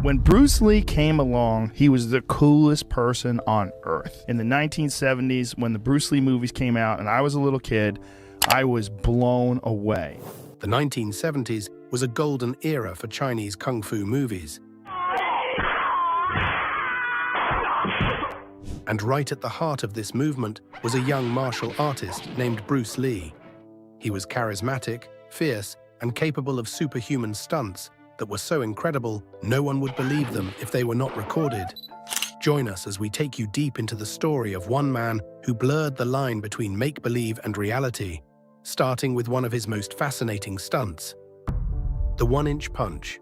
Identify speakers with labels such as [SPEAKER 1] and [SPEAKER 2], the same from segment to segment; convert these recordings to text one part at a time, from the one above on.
[SPEAKER 1] When Bruce Lee came along, he was the coolest person on earth. In the 1970s, when the Bruce Lee movies came out and I was a little kid, I was blown away.
[SPEAKER 2] The 1970s was a golden era for Chinese kung fu movies. And right at the heart of this movement was a young martial artist named Bruce Lee. He was charismatic, fierce, and capable of superhuman stunts that were so incredible no one would believe them if they were not recorded. Join us as we take you deep into the story of one man who blurred the line between make-believe and reality, starting with one of his most fascinating stunts, the one-inch punch.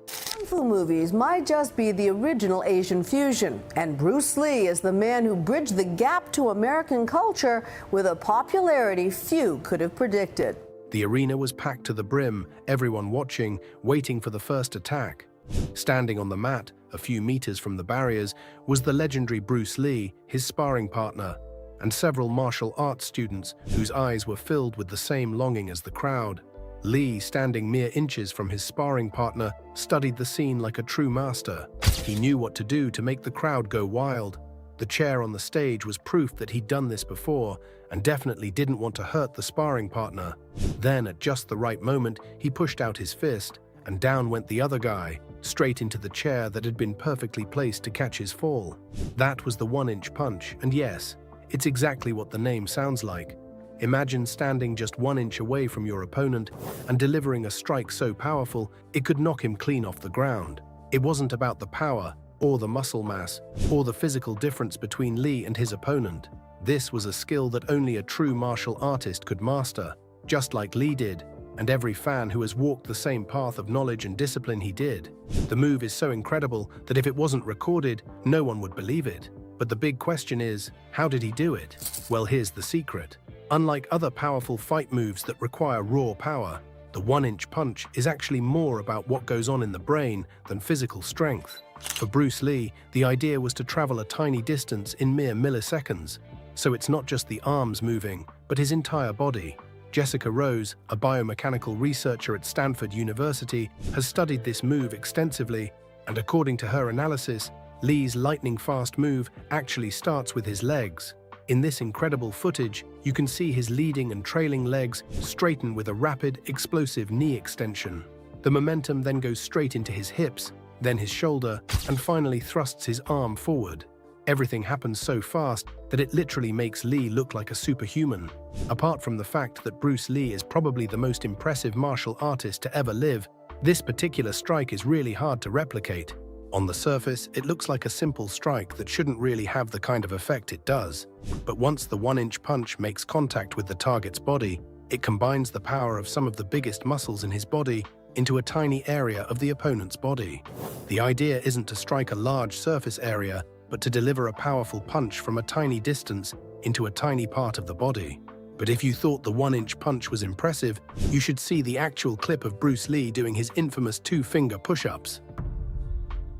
[SPEAKER 3] Kung fu movies might just be the original Asian fusion, and Bruce Lee is the man who bridged the gap to American culture with a popularity few could have predicted.
[SPEAKER 2] The arena was packed to the brim, everyone watching, waiting for the first attack. Standing on the mat, a few meters from the barriers, was the legendary Bruce Lee, his sparring partner, and several martial arts students whose eyes were filled with the same longing as the crowd. Lee, standing mere inches from his sparring partner, studied the scene like a true master. He knew what to do to make the crowd go wild. The chair on the stage was proof that he'd done this before, and definitely didn't want to hurt the sparring partner. Then, at just the right moment, he pushed out his fist, and down went the other guy, straight into the chair that had been perfectly placed to catch his fall. That was the one-inch punch, and yes, it's exactly what the name sounds like. Imagine standing just 1 inch away from your opponent and delivering a strike so powerful it could knock him clean off the ground. It wasn't about the power, or the muscle mass, or the physical difference between Lee and his opponent. This was a skill that only a true martial artist could master, just like Lee did, and every fan who has walked the same path of knowledge and discipline he did. The move is so incredible that if it wasn't recorded, no one would believe it. But the big question is, how did he do it? Well, here's the secret. Unlike other powerful fight moves that require raw power, the one-inch punch is actually more about what goes on in the brain than physical strength. For Bruce Lee, the idea was to travel a tiny distance in mere milliseconds. So it's not just the arms moving, but his entire body. Jessica Rose, a biomechanical researcher at Stanford University, has studied this move extensively, and according to her analysis, Lee's lightning-fast move actually starts with his legs. In this incredible footage, you can see his leading and trailing legs straighten with a rapid, explosive knee extension. The momentum then goes straight into his hips, then his shoulder, and finally thrusts his arm forward. Everything happens so fast that it literally makes Lee look like a superhuman. Apart from the fact that Bruce Lee is probably the most impressive martial artist to ever live, this particular strike is really hard to replicate. On the surface, it looks like a simple strike that shouldn't really have the kind of effect it does. But once the one-inch punch makes contact with the target's body, it combines the power of some of the biggest muscles in his body into a tiny area of the opponent's body. The idea isn't to strike a large surface area, but to deliver a powerful punch from a tiny distance into a tiny part of the body. But if you thought the one-inch punch was impressive, you should see the actual clip of Bruce Lee doing his infamous two-finger push-ups.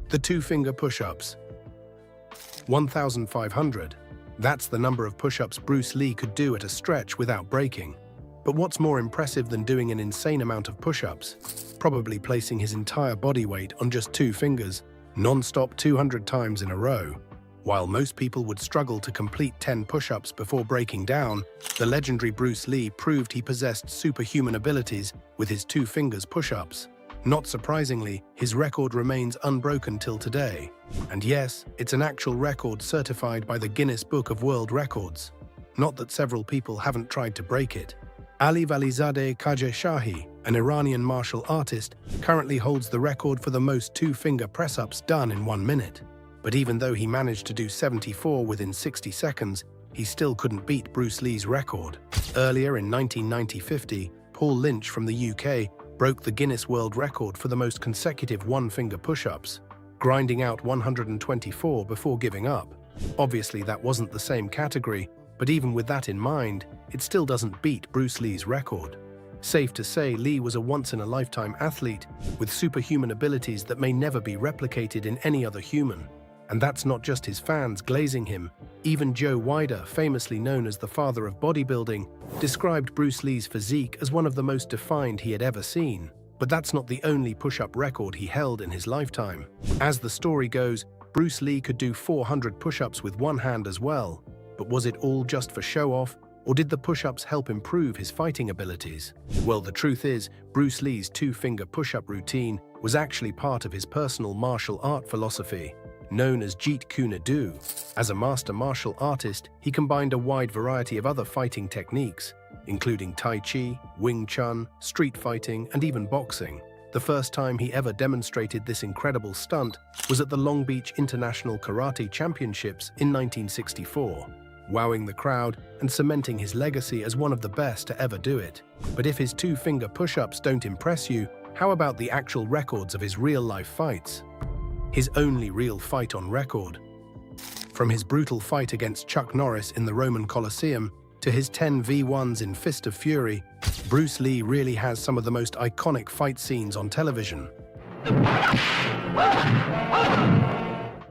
[SPEAKER 2] The two-finger push-ups. 1,500. That's the number of push-ups Bruce Lee could do at a stretch without breaking. But what's more impressive than doing an insane amount of push-ups? Probably placing his entire body weight on just 2 fingers, non-stop 200 times in a row. While most people would struggle to complete 10 push-ups before breaking down, the legendary Bruce Lee proved he possessed superhuman abilities with his 2 fingers push-ups. Not surprisingly, his record remains unbroken till today. And yes, it's an actual record certified by the Guinness Book of World Records. Not that several people haven't tried to break it. Ali Valizadeh Qajeshahi, an Iranian martial artist, currently holds the record for the most 2-finger press-ups done in 1 minute. But even though he managed to do 74 within 60 seconds, he still couldn't beat Bruce Lee's record. Earlier in 1950, Paul Lynch from the UK broke the Guinness World Record for the most consecutive 1-finger push-ups, grinding out 124 before giving up. Obviously, that wasn't the same category, but even with that in mind, it still doesn't beat Bruce Lee's record. Safe to say, Lee was a once-in-a-lifetime athlete with superhuman abilities that may never be replicated in any other human. And that's not just his fans glazing him. Even Joe Weider, famously known as the father of bodybuilding, described Bruce Lee's physique as one of the most defined he had ever seen. But that's not the only push-up record he held in his lifetime. As the story goes, Bruce Lee could do 400 push-ups with one hand as well. But was it all just for show-off, or did the push-ups help improve his fighting abilities? Well, the truth is, Bruce Lee's two-finger push-up routine was actually part of his personal martial art philosophy, known as Jeet Kune Do. As a master martial artist, he combined a wide variety of other fighting techniques, including Tai Chi, Wing Chun, street fighting, and even boxing. The first time he ever demonstrated this incredible stunt was at the Long Beach International Karate Championships in 1964, wowing the crowd and cementing his legacy as one of the best to ever do it. But if his two-finger push-ups don't impress you, how about the actual records of his real-life fights? His only real fight on record. From his brutal fight against Chuck Norris in the Roman Colosseum to his 10v1s in Fist of Fury, Bruce Lee really has some of the most iconic fight scenes on television.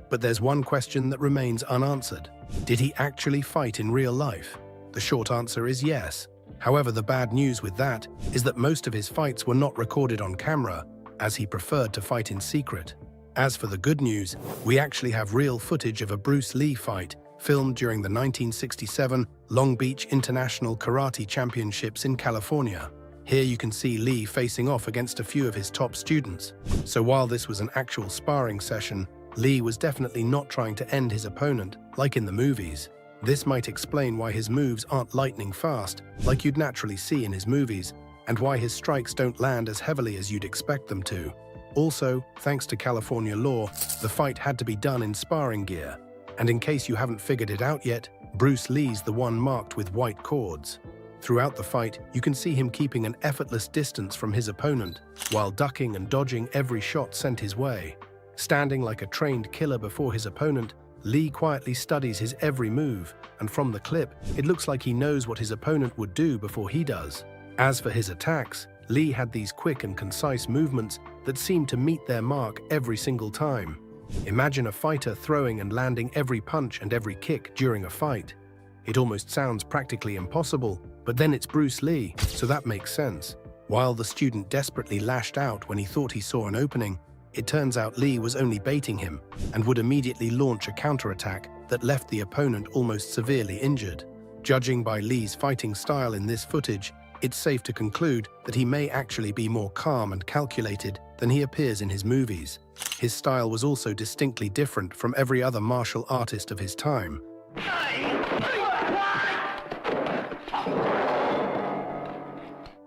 [SPEAKER 2] But there's one question that remains unanswered. Did he actually fight in real life? The short answer is yes. However, the bad news with that is that most of his fights were not recorded on camera, as he preferred to fight in secret. As for the good news, we actually have real footage of a Bruce Lee fight filmed during the 1967 Long Beach International Karate Championships in California. Here you can see Lee facing off against a few of his top students. So while this was an actual sparring session, Lee was definitely not trying to end his opponent, like in the movies. This might explain why his moves aren't lightning fast, like you'd naturally see in his movies, and why his strikes don't land as heavily as you'd expect them to. Also, thanks to California law, the fight had to be done in sparring gear. And in case you haven't figured it out yet, Bruce Lee's the one marked with white cords. Throughout the fight, you can see him keeping an effortless distance from his opponent, while ducking and dodging every shot sent his way. Standing like a trained killer before his opponent, Lee quietly studies his every move, and from the clip, it looks like he knows what his opponent would do before he does. As for his attacks, Lee had these quick and concise movements that seemed to meet their mark every single time. Imagine a fighter throwing and landing every punch and every kick during a fight. It almost sounds practically impossible, but then it's Bruce Lee, so that makes sense. While the student desperately lashed out when he thought he saw an opening, it turns out Lee was only baiting him and would immediately launch a counterattack that left the opponent almost severely injured. Judging by Lee's fighting style in this footage, it's safe to conclude that he may actually be more calm and calculated than he appears in his movies. His style was also distinctly different from every other martial artist of his time.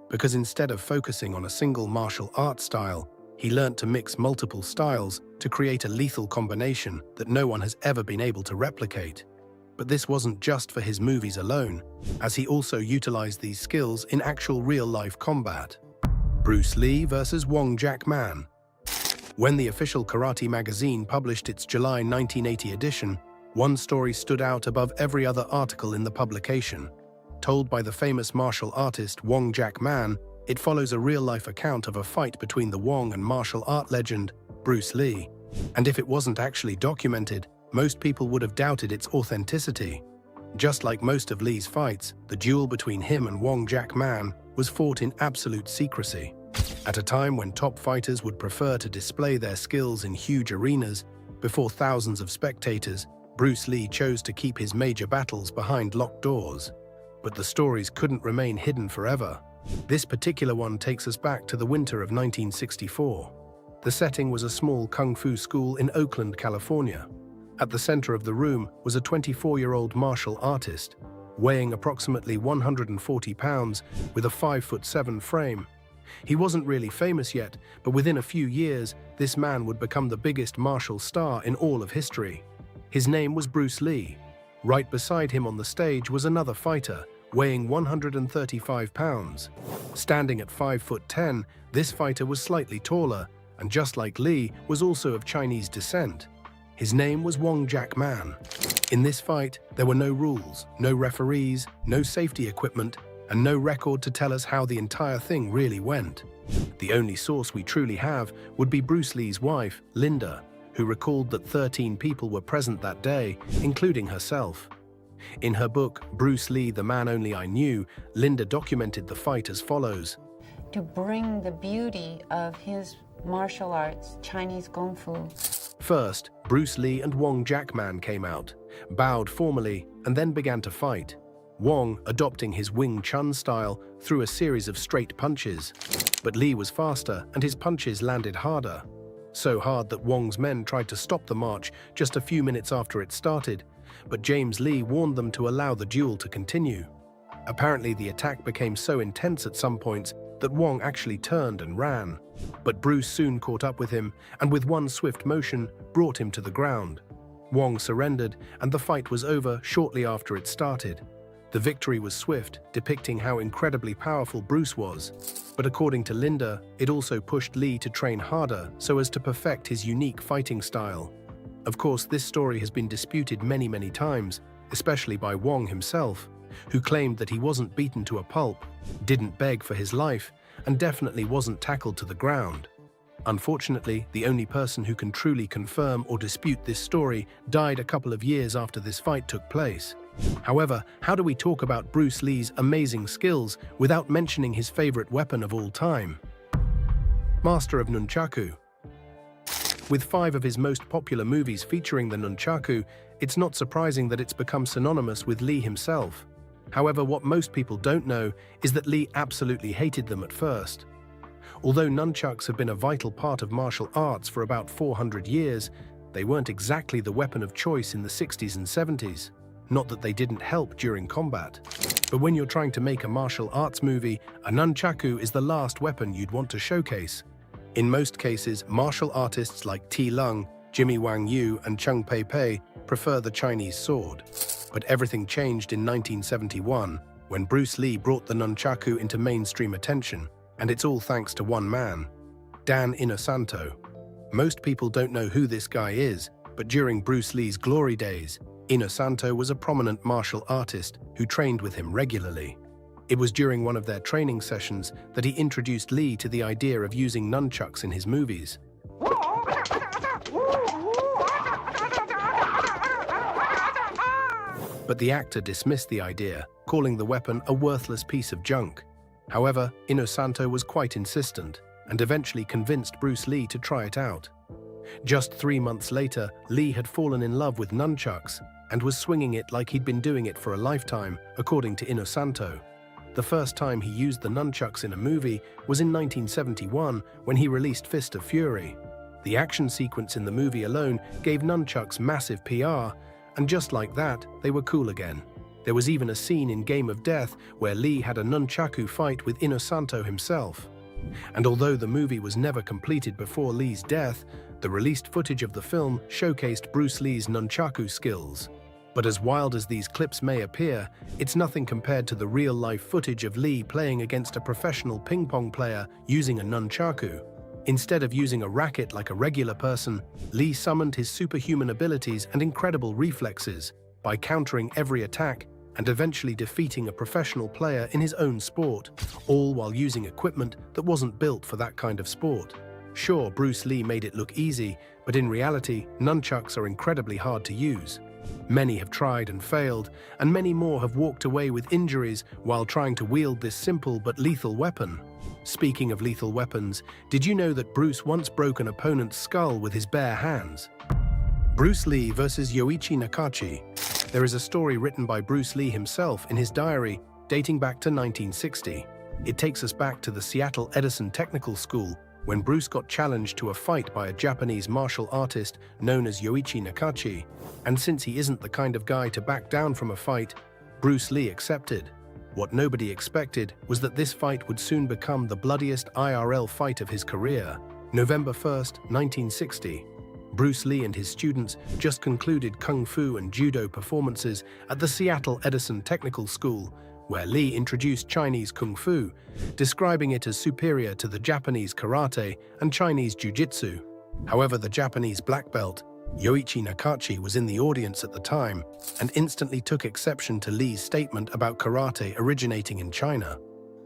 [SPEAKER 2] Because instead of focusing on a single martial art style, he learned to mix multiple styles to create a lethal combination that no one has ever been able to replicate. But this wasn't just for his movies alone, as he also utilized these skills in actual real-life combat. Bruce Lee versus Wong Jack Man. When the official karate magazine published its July 1980 edition, one story stood out above every other article in the publication. Told by the famous martial artist Wong Jack Man, it follows a real-life account of a fight between the Wong and martial art legend Bruce Lee. And if it wasn't actually documented, most people would have doubted its authenticity. Just like most of Lee's fights, the duel between him and Wong Jack Man was fought in absolute secrecy. At a time when top fighters would prefer to display their skills in huge arenas before thousands of spectators, Bruce Lee chose to keep his major battles behind locked doors. But the stories couldn't remain hidden forever. This particular one takes us back to the winter of 1964. The setting was a small kung fu school in Oakland, California. At the center of the room was a 24-year-old martial artist, weighing approximately 140 pounds with a 5'7" frame. He wasn't really famous yet, but within a few years, this man would become the biggest martial star in all of history. His name was Bruce Lee. Right beside him on the stage was another fighter, weighing 135 pounds. Standing at 5'10", this fighter was slightly taller, and just like Lee, was also of Chinese descent. His name was Wong Jack Man. In this fight, there were no rules, no referees, no safety equipment, and no record to tell us how the entire thing really went. The only source we truly have would be Bruce Lee's wife, Linda, who recalled that 13 people were present that day, including herself. In her book, Bruce Lee, The Man Only I Knew, Linda documented the fight as follows.
[SPEAKER 4] to bring the beauty of his martial arts, Chinese Kung Fu.
[SPEAKER 2] First, Bruce Lee and Wong Jackman came out, bowed formally, and then began to fight. Wong, adopting his Wing Chun style, threw a series of straight punches. But Lee was faster, and his punches landed harder. So hard that Wong's men tried to stop the march just a few minutes after it started, but James Lee warned them to allow the duel to continue. Apparently, the attack became so intense at some points that Wong actually turned and ran. But Bruce soon caught up with him, and with one swift motion, brought him to the ground. Wong surrendered, and the fight was over shortly after it started. The victory was swift, depicting how incredibly powerful Bruce was. But according to Linda, it also pushed Lee to train harder so as to perfect his unique fighting style. Of course, this story has been disputed many times, especially by Wong himself, who claimed that he wasn't beaten to a pulp, didn't beg for his life, and definitely wasn't tackled to the ground. Unfortunately, the only person who can truly confirm or dispute this story died a couple of years after this fight took place. However, how do we talk about Bruce Lee's amazing skills without mentioning his favorite weapon of all time? Master of Nunchaku. With 5 of his most popular movies featuring the nunchaku, it's not surprising that it's become synonymous with Lee himself. However, what most people don't know is that Lee absolutely hated them at first. Although nunchucks have been a vital part of martial arts for about 400 years, they weren't exactly the weapon of choice in the 60s and 70s. Not that they didn't help during combat. But when you're trying to make a martial arts movie, a nunchaku is the last weapon you'd want to showcase. In most cases, martial artists like Ti Lung, Jimmy Wang Yu, and Chung Pei Pei prefer the Chinese sword. But everything changed in 1971, when Bruce Lee brought the nunchaku into mainstream attention, and it's all thanks to one man, Dan Inosanto. Most people don't know who this guy is, but during Bruce Lee's glory days, Inosanto was a prominent martial artist who trained with him regularly. It was during one of their training sessions that he introduced Lee to the idea of using nunchucks in his movies. But the actor dismissed the idea, calling the weapon a worthless piece of junk. However, Inosanto was quite insistent, and eventually convinced Bruce Lee to try it out. Just 3 months later, Lee had fallen in love with nunchucks, and was swinging it like he'd been doing it for a lifetime, according to Inosanto. The first time he used the nunchucks in a movie was in 1971 when he released Fist of Fury. The action sequence in the movie alone gave nunchucks massive PR, and just like that, they were cool again. There was even a scene in Game of Death where Lee had a nunchaku fight with Inosanto himself. And although the movie was never completed before Lee's death, the released footage of the film showcased Bruce Lee's nunchaku skills. But as wild as these clips may appear, it's nothing compared to the real-life footage of Lee playing against a professional ping-pong player using a nunchaku. Instead of using a racket like a regular person, Lee summoned his superhuman abilities and incredible reflexes by countering every attack and eventually defeating a professional player in his own sport, all while using equipment that wasn't built for that kind of sport. Sure, Bruce Lee made it look easy, but in reality, nunchucks are incredibly hard to use. Many have tried and failed, and many more have walked away with injuries while trying to wield this simple but lethal weapon. Speaking of lethal weapons, did you know that Bruce once broke an opponent's skull with his bare hands? Bruce Lee versus Yoichi Nakachi. There is a story written by Bruce Lee himself in his diary dating back to 1960. It takes us back to the Seattle Edison Technical School when Bruce got challenged to a fight by a Japanese martial artist known as Yoichi Nakachi, and since he isn't the kind of guy to back down from a fight, Bruce Lee accepted. What nobody expected was that this fight would soon become the bloodiest IRL fight of his career. November 1st, 1960. Bruce Lee and his students just concluded Kung Fu and Judo performances at the Seattle Edison Technical School, where Lee introduced Chinese Kung Fu, describing it as superior to the Japanese Karate and Chinese Jiu-Jitsu. However, the Japanese black belt, Yoichi Nakachi, was in the audience at the time and instantly took exception to Lee's statement about karate originating in China.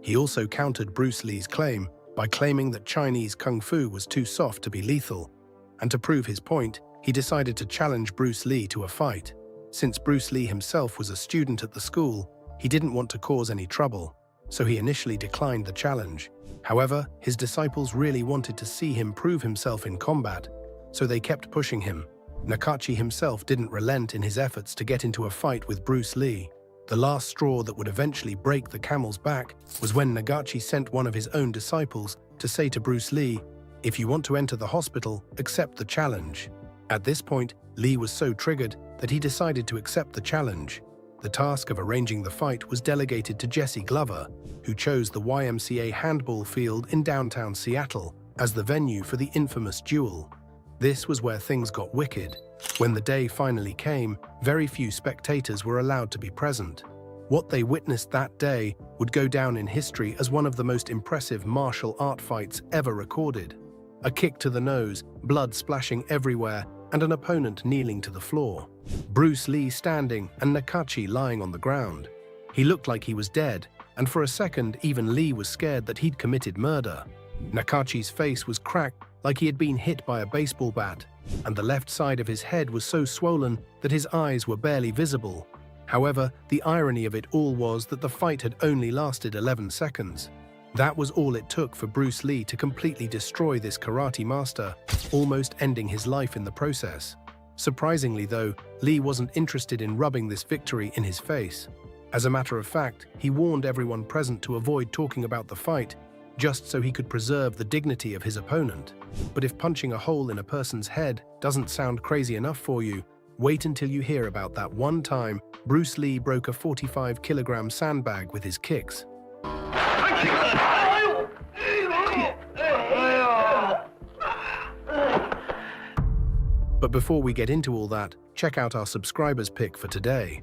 [SPEAKER 2] He also countered Bruce Lee's claim by claiming that Chinese Kung Fu was too soft to be lethal, and to prove his point, he decided to challenge Bruce Lee to a fight. Since Bruce Lee himself was a student at the school, he didn't want to cause any trouble. so he initially declined the challenge. However, his disciples really wanted to see him prove himself in combat, so they kept pushing him. Nakachi himself didn't relent in his efforts to get into a fight with Bruce Lee. The last straw that would eventually break the camel's back was when Nagachi sent one of his own disciples to say to Bruce Lee, "If you want to enter the hospital, accept the challenge." At this point, Lee was so triggered that he decided to accept the challenge. The task of arranging the fight was delegated to Jesse Glover, who chose the YMCA handball field in downtown Seattle as the venue for the infamous duel. This was where things got wicked. When the day finally came, very few spectators were allowed to be present. What they witnessed that day would go down in history as one of the most impressive martial art fights ever recorded. A kick to the nose, blood splashing everywhere, and an opponent kneeling to the floor. Bruce Lee standing and Nakachi lying on the ground. He looked like he was dead, and for a second even Lee was scared that he'd committed murder. Nakachi's face was cracked like he had been hit by a baseball bat, and the left side of his head was so swollen that his eyes were barely visible. However, the irony of it all was that the fight had only lasted 11 seconds. That was all it took for Bruce Lee to completely destroy this karate master, almost ending his life in the process. Surprisingly though, Lee wasn't interested in rubbing this victory in his face. As a matter of fact, he warned everyone present to avoid talking about the fight, just so he could preserve the dignity of his opponent. But if punching a hole in a person's head doesn't sound crazy enough for you, wait until you hear about that one time Bruce Lee broke a 45-kilogram sandbag with his kicks. But before we get into all that, check out our subscribers pick for today.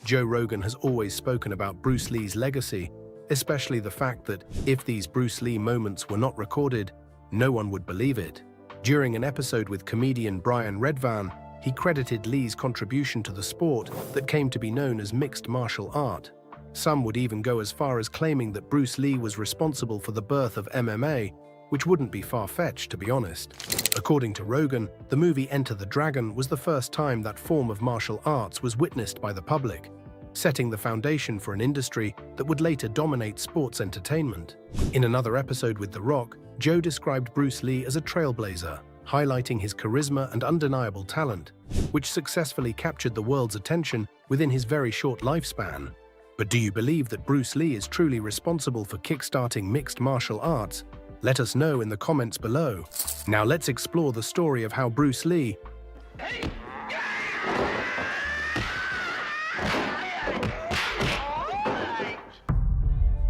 [SPEAKER 2] Joe Rogan has always spoken about Bruce Lee's legacy, especially the fact that if these Bruce Lee moments were not recorded, no one would believe it. During an episode with comedian Brian Redvan, he credited Lee's contribution to the sport that came to be known as mixed martial art. Some would even go as far as claiming that Bruce Lee was responsible for the birth of MMA, which wouldn't be far-fetched, to be honest. According to Rogan, the movie Enter the Dragon was the first time that form of martial arts was witnessed by the public, setting the foundation for an industry that would later dominate sports entertainment. In another episode with The Rock, Joe described Bruce Lee as a trailblazer, highlighting his charisma and undeniable talent, which successfully captured the world's attention within his very short lifespan. But do you believe that Bruce Lee is truly responsible for kickstarting mixed martial arts? Let us know in the comments below. Now let's explore the story of how Bruce Lee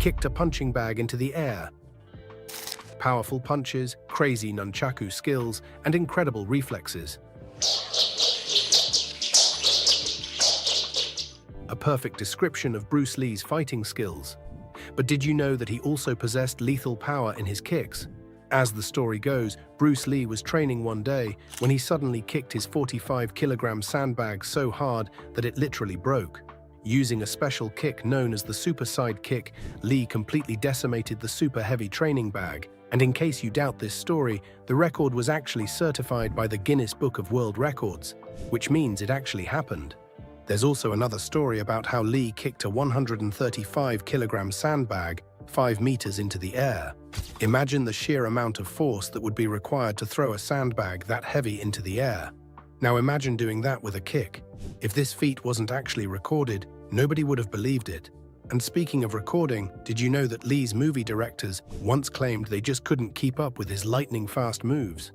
[SPEAKER 2] kicked a punching bag into the air. Powerful punches, crazy nunchaku skills, and incredible reflexes. A perfect description of Bruce Lee's fighting skills. But did you know that he also possessed lethal power in his kicks? As the story goes, Bruce Lee was training one day when he suddenly kicked his 45-kilogram sandbag so hard that it literally broke. Using a special kick known as the super side kick, Lee completely decimated the super heavy training bag. And in case you doubt this story, the record was actually certified by the Guinness Book of World Records, which means it actually happened. There's also another story about how Lee kicked a 135-kilogram sandbag 5 meters into the air. Imagine the sheer amount of force that would be required to throw a sandbag that heavy into the air. Now imagine doing that with a kick. If this feat wasn't actually recorded, nobody would have believed it. And speaking of recording, did you know that Lee's movie directors once claimed they just couldn't keep up with his lightning-fast moves?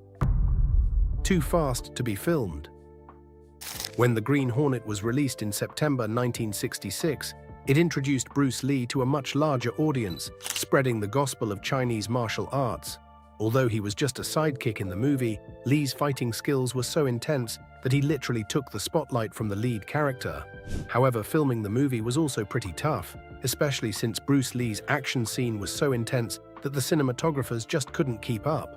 [SPEAKER 2] Too fast to be filmed. When The Green Hornet was released in September 1966, it introduced Bruce Lee to a much larger audience, spreading the gospel of Chinese martial arts. Although he was just a sidekick in the movie, Lee's fighting skills were so intense that he literally took the spotlight from the lead character. However, filming the movie was also pretty tough, especially since Bruce Lee's action scene was so intense that the cinematographers just couldn't keep up.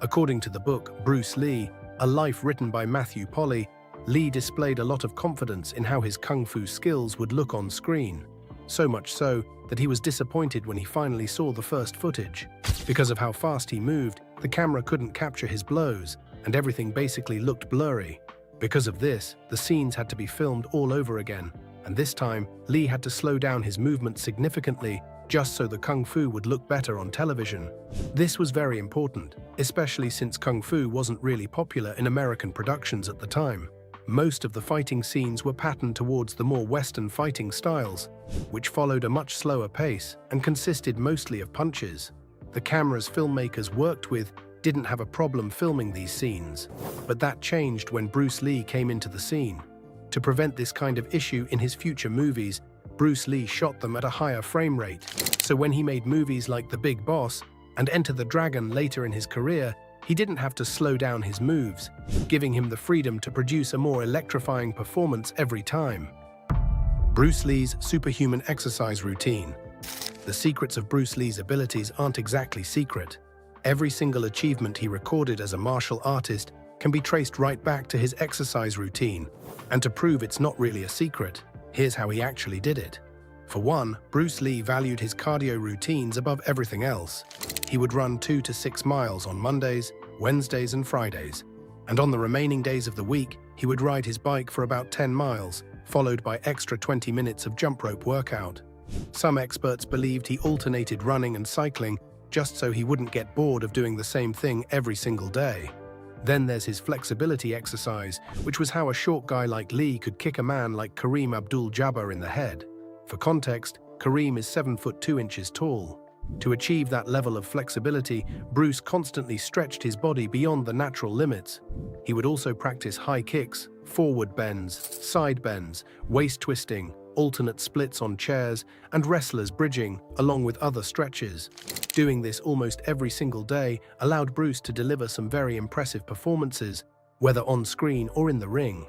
[SPEAKER 2] According to the book Bruce Lee, a life written by Matthew Polly, Lee displayed a lot of confidence in how his kung fu skills would look on screen. So much so that he was disappointed when he finally saw the first footage. Because of how fast he moved, the camera couldn't capture his blows, and everything basically looked blurry. Because of this, the scenes had to be filmed all over again, and this time, Lee had to slow down his movement significantly just so the kung fu would look better on television. This was very important, especially since kung fu wasn't really popular in American productions at the time. Most of the fighting scenes were patterned towards the more Western fighting styles, which followed a much slower pace and consisted mostly of punches. The cameras filmmakers worked with didn't have a problem filming these scenes, but that changed when Bruce Lee came into the scene. To prevent this kind of issue in his future movies, Bruce Lee shot them at a higher frame rate, so when he made movies like The Big Boss and Enter the Dragon later in his career, he didn't have to slow down his moves, giving him the freedom to produce a more electrifying performance every time. Bruce Lee's superhuman exercise routine. The secrets of Bruce Lee's abilities aren't exactly secret. Every single achievement he recorded as a martial artist can be traced right back to his exercise routine, and to prove it's not really a secret, here's how he actually did it. For one, Bruce Lee valued his cardio routines above everything else. He would run 2 to 6 miles on Mondays, Wednesdays, and Fridays, and on the remaining days of the week, he would ride his bike for about 10 miles, followed by extra 20 minutes of jump rope workout. Some experts believed he alternated running and cycling just so he wouldn't get bored of doing the same thing every single day. Then there's his flexibility exercise, which was how a short guy like Lee could kick a man like Kareem Abdul-Jabbar in the head. For context, Kareem is 7 foot 2 inches tall. To achieve that level of flexibility, Bruce constantly stretched his body beyond the natural limits. He would also practice high kicks, forward bends, side bends, waist twisting, alternate splits on chairs, and wrestlers bridging, along with other stretches. Doing this almost every single day allowed Bruce to deliver some very impressive performances, whether on screen or in the ring.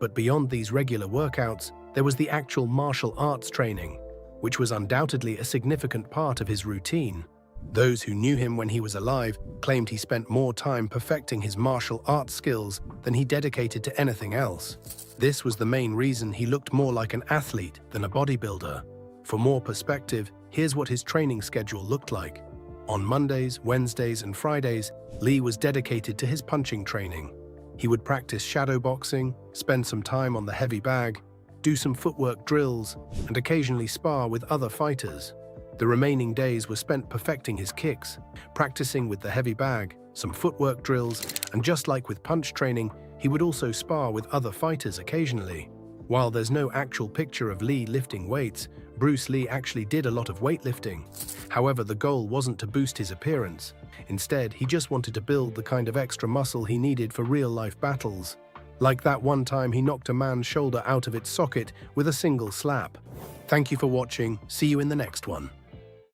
[SPEAKER 2] But beyond these regular workouts, there was the actual martial arts training, which was undoubtedly a significant part of his routine. Those who knew him when he was alive claimed he spent more time perfecting his martial arts skills than he dedicated to anything else. This was the main reason he looked more like an athlete than a bodybuilder. For more perspective, here's what his training schedule looked like. On Mondays, Wednesdays, and Fridays, Lee was dedicated to his punching training. He would practice shadow boxing, spend some time on the heavy bag, do some footwork drills, and occasionally spar with other fighters. The remaining days were spent perfecting his kicks, practicing with the heavy bag, some footwork drills, and just like with punch training, he would also spar with other fighters occasionally. While there's no actual picture of Lee lifting weights, Bruce Lee actually did a lot of weightlifting. However, the goal wasn't to boost his appearance. Instead, he just wanted to build the kind of extra muscle he needed for real-life battles. Like that one time he knocked a man's shoulder out of its socket with a single slap. Thank you for watching. See you in the next one.